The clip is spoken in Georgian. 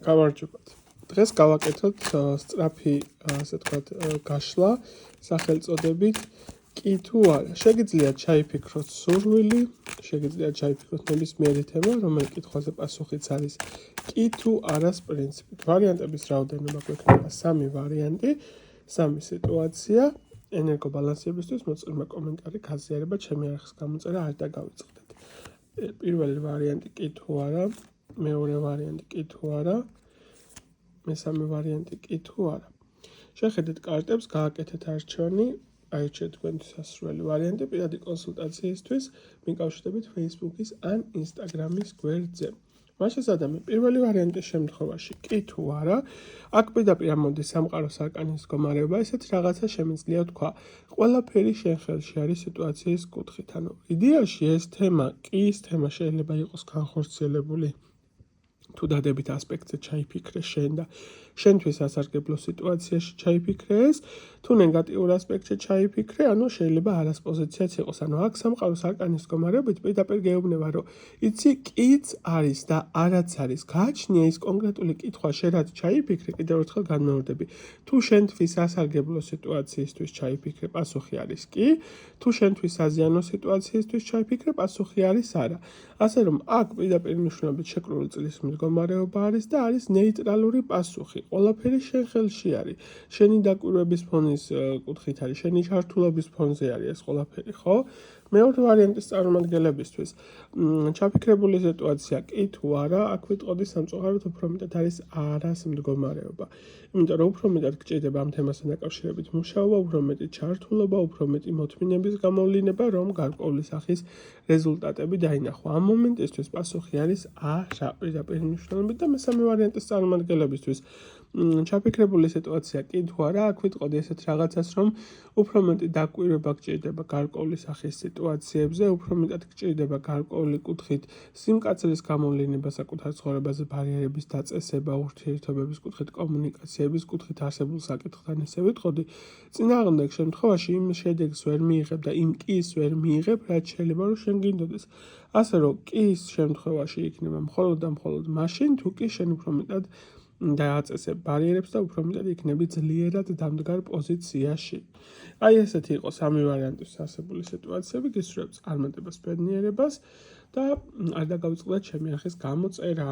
გამარჯობათ. დღეს გავაკეთოთ სწრაფი, ასე ვთქვათ, გაშლა სახელწოდებით კი თუ არა. შეგიძლიათ ჩაიფიქროთ სურვილი, შეგიძლიათ ჩაიფიქროთ ნებისმიერი თემა, რომელი კითხვაზე პასუხიც არის კი თუ არას პრინციპით. ვარიანტების რაოდენობა გვექნება 3 ვარიანტი, 3 სიტუაცია. ენერგობალანსებისთვის მოწმება კომენტარი, გაზიარება, ჩემი არხის გამოწერა არ დაგავიწყდეთ. პირველი ვარიანტი კი თუ არა, მეორე ვარიანტი კი თუ არა, მესამე ვარიანტი კი თუ არა. შეხედეთ კარტებს, გააკეთეთ არჩევანი, აირჩიეთ თქვენთვის სასურველი ვარიანტი, პირადი კონსულტაციისთვის მიკავშირდებით Facebook-ის ან Instagram-ის გვერდზე. მაშასადამე, პირველი ვარიანტის შემთხვევაში კი თუ არა, აქ პირდაპირ ამოდის სამყაროს არკანის მდგომარეობა, ესეც რაღაცა შემიძლია თქვა. ყველაფერი შენ ხელში არის სიტუაციის კუთხით. ანუ იდეაში ეს თემა, კის თემა შეიძლება იყოს განხორციელებული. თუ დადებით ასპექტზე ჩაიფიქრე შენ და შენთვის ასარგებლო სიტუაციაში ჩაიფიქრე ეს, თუ ნეგატიურ ასპექტზე ჩაიფიქრე, ანუ შეიძლება არას პოზიციაც იყოს. ანუ აქ სამყაროს არკანის მდგომარეობით პირდაპირ გეუბნება, რომ იცი კიც არის და არაც არის. გააჩნია ის კონკრეტული კითხვა, შენ რაც ჩაიფიქრე, კიდევ ერთხელ განმეორდები. თუ შენთვის ასარგებლო სიტუაციისთვის ჩაიფიქრე, პასუხი არის კი, თუ შენთვის აზიანო სიტუაციისთვის ჩაიფიქრე, პასუხი არის არა. ასე რომ აქ პირდაპირ მნიშვნელობით შეკრული წლის მდგომარეობა არის და არის ნეიტრალური პასუხი. ყველაფერი შენ ხელში არის. შენი დაკვირვების ფონის კუთხით არის, შენი ჩართულობის ფონზე არის ეს ყველაფერი, ხო? მეორე ვარიანტის წარმომადგენლებისთვის ჩაფიქრებული სიტუაცია კი თუ არა, აქ ვიტყოდი სამწუხაროდ უფრო მეტად არის არას მდგომარეობა. იმიტომ რომ უფრო მეტად გჭირდება ამ თემასთან დაკავშირებით მუშაობა, უფრო მეტი ჩართულობა, უფრო მეტი მოთმინების გამოვლინება, რომ გარკვეული სახის რეზულტატები დაინახო. ამ მომენტისთვის პასუხი არის არა, პირდაპირ მნიშვნელობით და მესამე ვარიანტის წარმომადგენლებისთვის ჩაფიქრებული სიტუაცია კი თუ არა, აქ ვიტყოდი ესეთ რაღაცას, რომ უფრო მეტი დაკვირვება გჭირდება გარკვეული სახის სიტუაციებზე, უფრო მეტად გჭირდება გარკვეული კუთხით სიმკაცრის გამოვლინება საკუთარ ცხოვრებაზე, ბარიერების დაწესება, ურთიერთობების კუთხით, კომუნიკაციების კუთხით არსებულ საკითხთან ესე ვიტყოდი. წინააღმდეგ შემთხვევაში იმ შედეგს ვერ მიიღებ და იმ კის ვერ მიიღებ, რაც შეიძლება რომ შენ გინდოდეს. ასე რომ კის შემთხვევაში იქნება მხოლოდ და მხოლოდ მაშინ, თუ კი შენ უფრო მეტად დააწესებ ბარიერებს და უფრო მეტად იქნები ძლიერად დამდგარ პოზიციაში. აი ესეთი იყო 3 ვარიანტის არსებული სიტუაციები, გისურვებთ წარმატებას, ბედნიერებას და არ დაგავიწყდეთ ჩემი არხის გამოწერა.